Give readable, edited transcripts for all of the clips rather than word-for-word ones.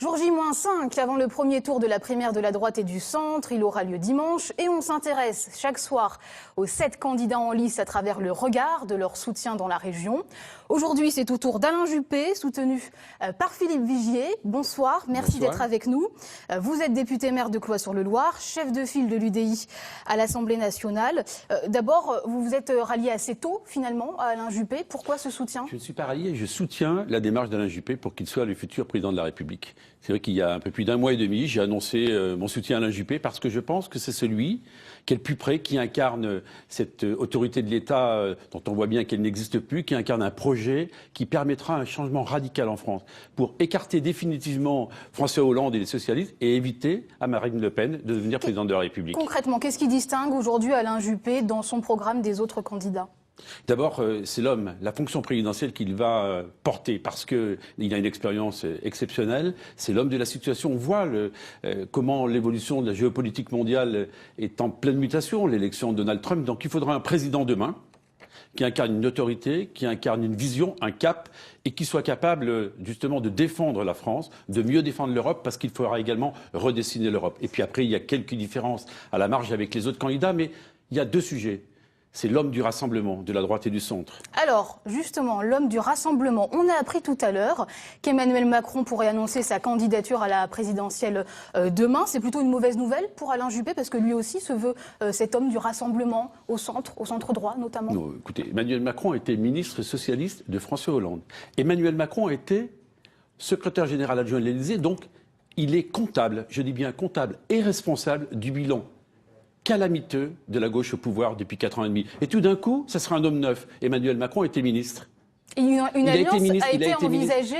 Jour J-5, avant le premier tour de la primaire de la droite et du centre, il aura lieu dimanche et on s'intéresse chaque soir aux 7 candidats en lice à travers le regard de leur soutien dans la région. Aujourd'hui, c'est au tour d'Alain Juppé, soutenu par Philippe Vigier. Bonsoir, merci d'être avec nous. Vous êtes député maire de Cloix-sur-le-Loir, chef de file de l'UDI à l'Assemblée nationale. D'abord, vous vous êtes rallié assez tôt, finalement, à Alain Juppé. Pourquoi ce soutien? Je ne suis pas rallié, je soutiens la démarche d'Alain Juppé pour qu'il soit le futur président de la République. C'est vrai qu'il y a un peu plus d'un mois et demi, j'ai annoncé mon soutien à Alain Juppé parce que je pense que c'est celui qui est le plus près, qui incarne cette autorité de l'État dont on voit bien qu'elle n'existe plus, qui incarne un projet qui permettra un changement radical en France pour écarter définitivement François Hollande et les socialistes et éviter à Marine Le Pen de devenir présidente de la République. Concrètement, qu'est-ce qui distingue aujourd'hui Alain Juppé dans son programme des autres candidats? D'abord, c'est l'homme, la fonction présidentielle qu'il va porter, parce qu'il a une expérience exceptionnelle. C'est l'homme de la situation. On voit comment l'évolution de la géopolitique mondiale est en pleine mutation, l'élection de Donald Trump. Donc il faudra un président demain qui incarne une autorité, qui incarne une vision, un cap, et qui soit capable justement de défendre la France, de mieux défendre l'Europe, parce qu'il faudra également redessiner l'Europe. Et puis après, il y a quelques différences à la marge avec les autres candidats, mais il y a deux sujets. C'est l'homme du rassemblement, de la droite et du centre. Alors, justement, l'homme du rassemblement. On a appris tout à l'heure qu'Emmanuel Macron pourrait annoncer sa candidature à la présidentielle demain. C'est plutôt une mauvaise nouvelle pour Alain Juppé, parce que lui aussi se veut cet homme du rassemblement au centre droit notamment. Non, écoutez, Emmanuel Macron était ministre socialiste de François Hollande. Emmanuel Macron était secrétaire général adjoint de l'Élysée, donc il est comptable, je dis bien comptable et responsable du bilan calamiteux de la gauche au pouvoir depuis 4 ans et demi. Et tout d'un coup, ça sera un homme neuf. Emmanuel Macron était ministre. Et une alliance a été envisagée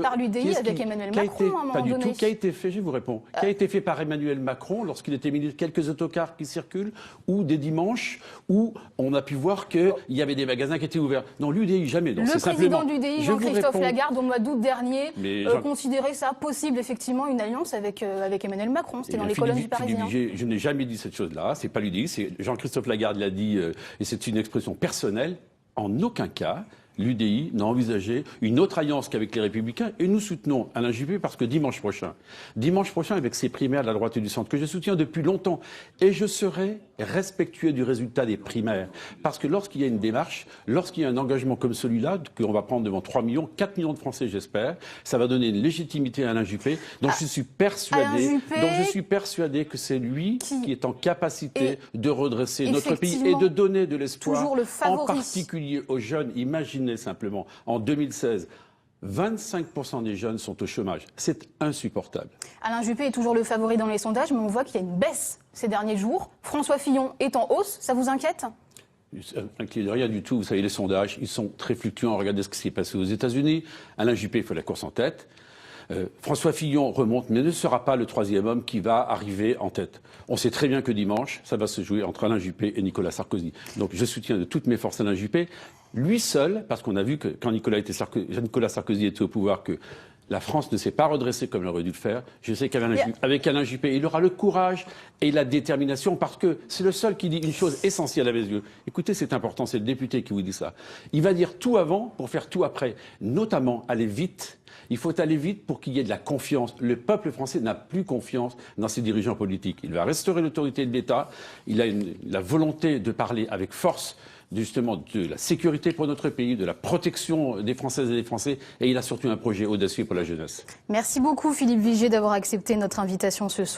par l'UDI avec Emmanuel Macron à un moment donné. Qui a été fait, je vous réponds, qui a été fait par Emmanuel Macron lorsqu'il était ministre, quelques autocars qui circulent, ou des dimanches, où on a pu voir qu'il y avait des magasins qui étaient ouverts. Non, l'UDI, jamais. Non, le président de l'UDI, Jean-Christophe Lagarde, au mois d'août dernier, considérait ça possible, effectivement, une alliance avec Emmanuel Macron. C'était dans les colonnes du Parisien. Je n'ai jamais dit cette chose-là, c'est pas l'UDI, c'est Jean-Christophe Lagarde l'a dit, et c'est une expression personnelle. En aucun cas, l'UDI n'a envisagé une autre alliance qu'avec les Républicains. Et nous soutenons Alain Juppé parce que dimanche prochain, avec ses primaires de la droite et du centre, que je soutiens depuis longtemps, et je serai respectueux du résultat des primaires. Parce que lorsqu'il y a une démarche, lorsqu'il y a un engagement comme celui-là, qu'on va prendre devant 3 millions, 4 millions de Français, j'espère, ça va donner une légitimité à Alain Juppé, dont je suis persuadé que c'est lui qui est en capacité de redresser notre pays et de donner de l'espoir, en particulier aux jeunes. Imaginez simplement, en 2016, 25% des jeunes sont au chômage. C'est insupportable. Alain Juppé est toujours le favori dans les sondages, mais on voit qu'il y a une baisse ces derniers jours. François Fillon est en hausse, ça vous inquiète ? Rien du tout. Vous savez, les sondages, ils sont très fluctuants. Regardez ce qui s'est passé aux États-Unis. Alain Juppé fait la course en tête. François Fillon remonte, mais ne sera pas le troisième homme qui va arriver en tête. On sait très bien que dimanche, ça va se jouer entre Alain Juppé et Nicolas Sarkozy. Donc je soutiens de toutes mes forces Alain Juppé. Lui seul, parce qu'on a vu que quand Nicolas Sarkozy était au pouvoir, que la France ne s'est pas redressée comme elle aurait dû le faire. Je sais qu'avec Alain Juppé, il aura le courage et la détermination, parce que c'est le seul qui dit une chose essentielle à mes yeux. Écoutez, c'est important, c'est le député qui vous dit ça. Il va dire tout avant pour faire tout après, notamment aller vite. Il faut aller vite pour qu'il y ait de la confiance. Le peuple français n'a plus confiance dans ses dirigeants politiques. Il va restaurer l'autorité de l'État. Il a la volonté de parler avec force justement de la sécurité pour notre pays, de la protection des Françaises et des Français. Et il a surtout un projet audacieux pour la jeunesse. Merci beaucoup Philippe Vigier d'avoir accepté notre invitation ce soir.